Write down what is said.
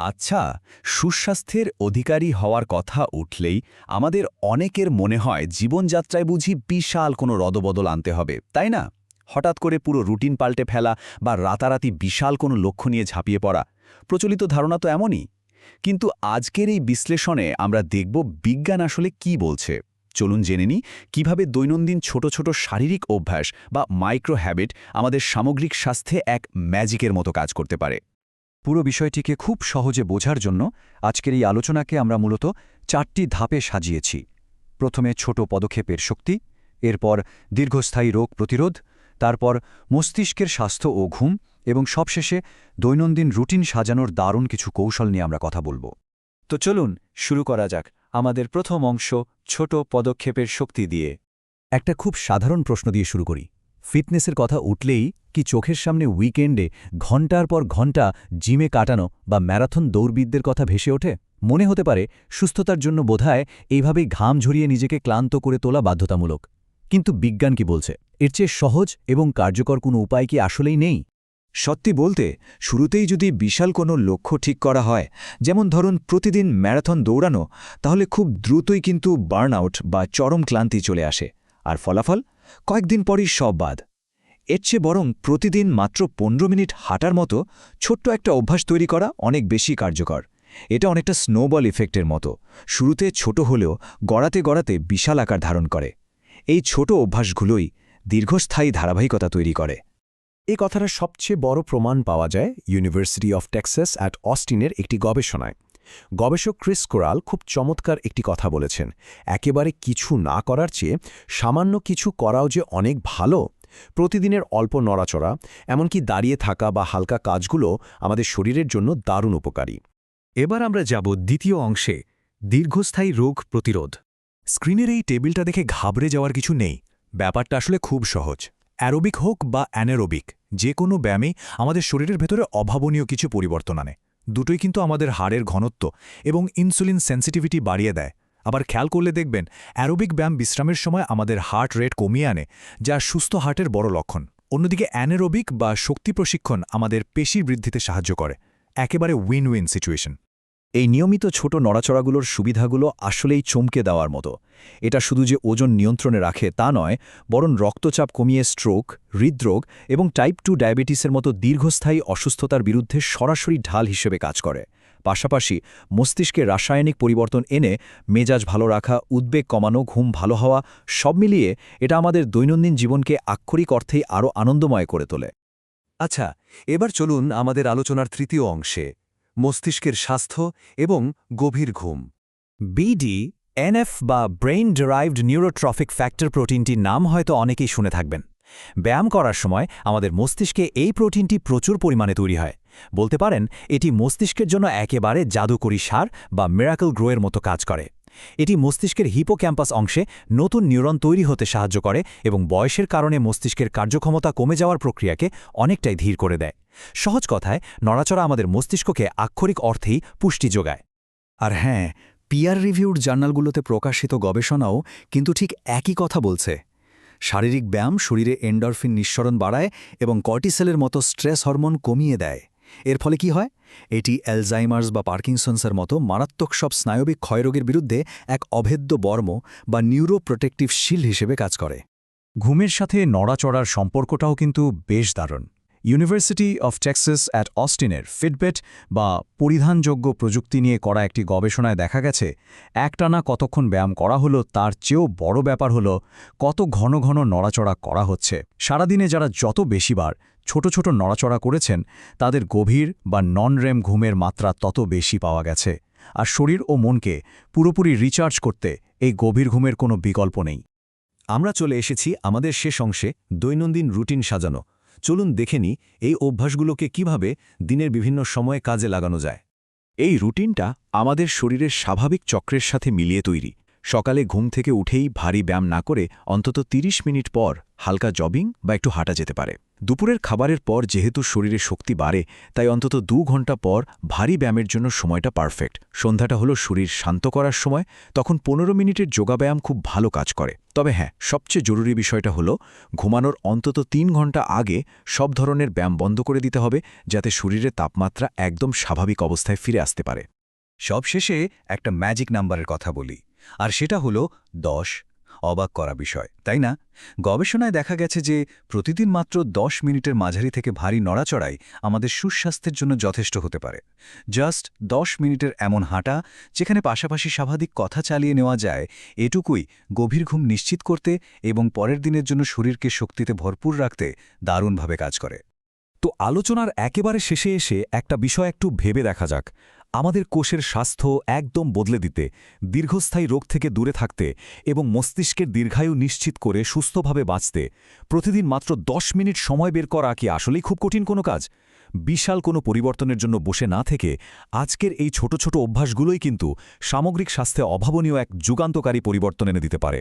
আচ্ছা, সুস্বাস্থ্যের অধিকারী হওয়ার কথা উঠলেই আমাদের অনেকের মনে হয় জীবনযাত্রায় বুঝি বিশাল কোনো রদবদল আনতে হবে, তাই না? হঠাৎ করে পুরো রুটিন পাল্টে ফেলা বা রাতারাতি বিশাল কোনো লক্ষ্য নিয়ে ঝাঁপিয়ে পড়া। প্রচলিত ধারণা তো এমনই। কিন্তু আজকের এই বিশ্লেষণে আমরা দেখব বিজ্ঞান আসলে কি বলছে। চলুন জেনে নিই কীভাবে দৈনন্দিন ছোট ছোট শারীরিক অভ্যাস বা মাইক্রো হ্যাবিট আমাদের সামগ্রিক স্বাস্থ্যে এক ম্যাজিকের মতো কাজ করতে পারে। পুরো বিষয়টিকে খুব সহজে বোঝার জন্য আজকের এই আলোচনাকে আমরা মূলত 4টি ধাপে সাজিয়েছি। প্রথমে ছোট পদক্ষেপের শক্তি, এরপর দীর্ঘস্থায়ী রোগ প্রতিরোধ, তারপর মস্তিষ্কের স্বাস্থ্য ও ঘুম, এবং সবশেষে দৈনন্দিন রুটিন সাজানোর দারুণ কিছু কৌশল নিয়ে আমরা কথা বলব। তো চলুন শুরু করা যাক আমাদের প্রথম অংশ, ছোট পদক্ষেপের শক্তি দিয়ে। একটা খুব সাধারণ প্রশ্ন দিয়ে শুরু করি। ফিটনেসের কথা উঠলেই কি চোখের সামনে উইকেন্ডে ঘণ্টার পর ঘণ্টা জিমে কাটানো বা ম্যারাথন দৌড়বিদদের কথা ভেসে ওঠে? মনে হতে পারে সুস্থতার জন্য বোধহয় এইভাবেই ঘাম ঝরিয়ে নিজেকে ক্লান্ত করে তোলা বাধ্যতামূলক। কিন্তু বিজ্ঞান কি বলছে? এর চেয়ে সহজ এবং কার্যকর কোনো উপায় কি আসলেই নেই? সত্যি বলতে, শুরুতেই যদি বিশাল কোনো লক্ষ্য ঠিক করা হয়, যেমন ধরুন প্রতিদিন ম্যারাথন দৌড়ানো, তাহলে খুব দ্রুতই কিন্তু বার্নআউট বা চরম ক্লান্তি চলে আসে, আর ফলাফল কয়েকদিন পরই সব বাদ। এর চেয়ে বরং প্রতিদিন মাত্র 15 মিনিট হাঁটার মতো ছোট্ট একটা অভ্যাস তৈরি করা অনেক বেশি কার্যকর। এটা অনেকটা স্নোবল ইফেক্টের মতো, শুরুতে ছোট হলেও গড়াতে গড়াতে বিশাল আকার ধারণ করে। এই ছোট অভ্যাসগুলোই দীর্ঘস্থায়ী ধারাবাহিকতা তৈরি করে। এই কথাটা সবচেয়ে বড় প্রমাণ পাওয়া যায় ইউনিভার্সিটি অফ টেক্সাস অ্যাট অস্টিনের একটি গবেষণায়। গবেষক ক্রিস কোরাল খুব চমৎকার একটি কথা বলেছেন, একেবারে কিছু না করার চেয়ে সামান্য কিছু করাও যে অনেক ভালো। প্রতিদিনের অল্প নড়াচড়া, এমনকি দাঁড়িয়ে থাকা বা হালকা কাজগুলো আমাদের শরীরের জন্য দারুণ উপকারী। এবার আমরা যাব দ্বিতীয় অংশে, দীর্ঘস্থায়ী রোগ প্রতিরোধ। স্ক্রিনের এই টেবিলটা দেখে ঘাবড়ে যাওয়ার কিছু নেই। ব্যাপারটা আসলে খুব সহজ। অ্যারোবিক হোক বা অ্যানারোবিক, যে কোনো ব্যায়ামে আমাদের শরীরের ভেতরে অভাবনীয় কিছু পরিবর্তন আনে। দুটোই কিন্তু আমাদের হাড়ের ঘনত্ব এবং ইনসুলিন সেন্সিটিভিটি বাড়িয়ে দেয়। আবার খেয়াল করলে দেখবেন অ্যারোবিক ব্যায়াম বিশ্রামের সময় আমাদের হার্ট রেট কমিয়ে আনে, যা সুস্থ হার্টের বড় লক্ষণ। অন্যদিকে অ্যানারোবিক বা শক্তি প্রশিক্ষণ আমাদের পেশির বৃদ্ধিতে সাহায্য করে। একেবারে উইন উইন সিচুয়েশন। এই নিয়মিত ছোট নড়াচড়াগুলোর সুবিধাগুলো আসলেই চমকে দেওয়ার মতো। এটা শুধু যে ওজন নিয়ন্ত্রণে রাখে তা নয়, বরং রক্তচাপ কমিয়ে স্ট্রোক, হৃদরোগ এবং টাইপ 2 ডায়াবেটিসের মতো দীর্ঘস্থায়ী অসুস্থতার বিরুদ্ধে সরাসরি ঢাল হিসেবে কাজ করে। পাশাপাশি মস্তিষ্কে রাসায়নিক পরিবর্তন এনে মেজাজ ভালো রাখা, উদ্বেগ কমানো, ঘুম ভালো হওয়া, সব মিলিয়ে এটা আমাদের দৈনন্দিন জীবনকে আক্ষরিক অর্থেই আরও আনন্দময় করে তোলে। আচ্ছা, এবার চলুন আমাদের আলোচনার তৃতীয় অংশে, মস্তিষ্কের স্বাস্থ্য এবং গভীর ঘুম। BDNF বা ব্রেইন ডেরাইভড নিউরোট্রফিক ফ্যাক্টর প্রোটিনটির নাম হয়তো অনেকেই শুনে থাকবেন। ব্যায়াম করার সময় আমাদের মস্তিষ্কে এই প্রোটিনটি প্রচুর পরিমাণে তৈরি হয়। বলতে পারেন এটি মস্তিষ্কের জন্য একেবারে জাদুকরী সার বা মিরাকল গ্রোয়ের মতো কাজ করে। এটি মস্তিষ্কের হিপোক্যাম্পাস অংশে নতুন নিউরন তৈরি হতে সাহায্য করে এবং বয়সের কারণে মস্তিষ্কের কার্যক্ষমতা কমে যাওয়ার প্রক্রিয়াকে অনেকটাই ধীর করে দেয়। সহজ কথায়, নড়াচড়া আমাদের মস্তিষ্ককে আক্ষরিক অর্থেই পুষ্টি যোগায়। আর হ্যাঁ, পিয়ার রিভিউড জার্নালগুলোতে প্রকাশিত গবেষণাও কিন্তু ঠিক একই কথা বলছে। শারীরিক ব্যায়াম শরীরে এন্ডরফিন নিঃসরণ বাড়ায় এবং কর্টিসলের মতো স্ট্রেস হরমোন কমিয়ে দেয়। এর ফলে কি হয়? এটি অ্যালজাইমার্স বা পার্কিনসন্সের মতো মারাত্মক সব স্নায়বিক ক্ষয়রোগের বিরুদ্ধে এক অভেদ্য বর্ম বা নিউরোপ্রোটেক্টিভ শিল্ড হিসেবে কাজ করে। ঘুমের সাথে নড়াচড়ার সম্পর্কটাও কিন্তু বেশ দারুণ। ইউনিভার্সিটি অফ টেক্সাস অ্যাট অস্টিনের ফিটবেট বা পরিধানযোগ্য প্রযুক্তি নিয়ে করা একটি গবেষণায় দেখা গেছে, একটানা কতক্ষণ ব্যায়াম করা হলো তার চেয়েও বড় ব্যাপার হলো কত ঘন ঘন নড়াচড়া করা হচ্ছে। সারাদিনে যারা যত বেশিবার ছোট ছোট নড়াচড়া করেছেন, তাদের গভীর বা নন রেম ঘুমের মাত্রা তত বেশি পাওয়া গেছে। আর শরীর ও মনকে পুরোপুরি রিচার্জ করতে এই গভীর ঘুমের কোনো বিকল্প নেই। আমরা চলে এসেছি আমাদের শেষ অংশে, দৈনন্দিন রুটিন সাজানো। চলুন দেখে নিই এই অভ্যাসগুলোকে কিভাবে দিনের বিভিন্ন সময়ে কাজে লাগানো যায়। এই রুটিনটা আমাদের শরীরের স্বাভাবিক চক্রের সাথে মিলিয়ে তৈরি। সকালে ঘুম থেকে উঠেই ভারী ব্যায়াম না করে অন্তত 30 মিনিট পর হালকা জগিং বা একটু হাঁটা যেতে পারে। দুপুরের খাবারের পর যেহেতু শরীরে শক্তি বাড়ে তাই অন্তত 2 ঘন্টা পর ভারী ব্যায়ামের জন্য সময়টা পারফেক্ট। সন্ধ্যাটা হলো শরীর শান্ত করার সময়, তখন 15 মিনিটের যোগাব্যায়াম খুব ভালো কাজ করে। তবে হ্যাঁ, সবচেয়ে জরুরি বিষয়টা হলো ঘুমানোর অন্তত 3 ঘন্টা আগে সব ধরনের ব্যায়াম বন্ধ করে দিতে হবে, যাতে শরীরের তাপমাত্রা একদম স্বাভাবিক অবস্থায় ফিরে আসতে পারে। সবশেষে একটা ম্যাজিক নাম্বারের কথা বলি, আর সেটা হলো 10। অবাক করা বিষয়, তাই না? গবেষণায় দেখা গেছে যে প্রতিদিন মাত্র 10 মিনিটের মাঝারি থেকে ভারী নড়াচড়াই আমাদের সুস্বাস্থ্যের জন্য যথেষ্ট হতে পারে। জাস্ট 10 মিনিটের এমন হাঁটা, যেখানে পাশাপাশি স্বাভাবিক কথা চালিয়ে নেওয়া যায়, এটুকুই গভীর ঘুম নিশ্চিত করতে এবং পরের দিনের জন্য শরীরকে শক্তিতে ভরপুর রাখতে দারুণভাবে কাজ করে। তো আলোচনার একেবারে শেষে এসে একটা বিষয় একটু ভেবে দেখা যাক। আমাদের কোষের স্বাস্থ্য একদম বদলে দিতে, দীর্ঘস্থায়ী রোগ থেকে দূরে থাকতে এবং মস্তিষ্কের দীর্ঘায়ু নিশ্চিত করে সুস্থভাবে বাঁচতে প্রতিদিন মাত্র 10 মিনিট সময় বের করা কি আসলেই খুব কঠিন কোনো কাজ? বিশাল কোনো পরিবর্তনের জন্য বসে না থেকে আজকের এই ছোট ছোট অভ্যাসগুলোই কিন্তু সামগ্রিক স্বাস্থ্যে অভাবনীয় এক যুগান্তকারী পরিবর্তন এনে দিতে পারে।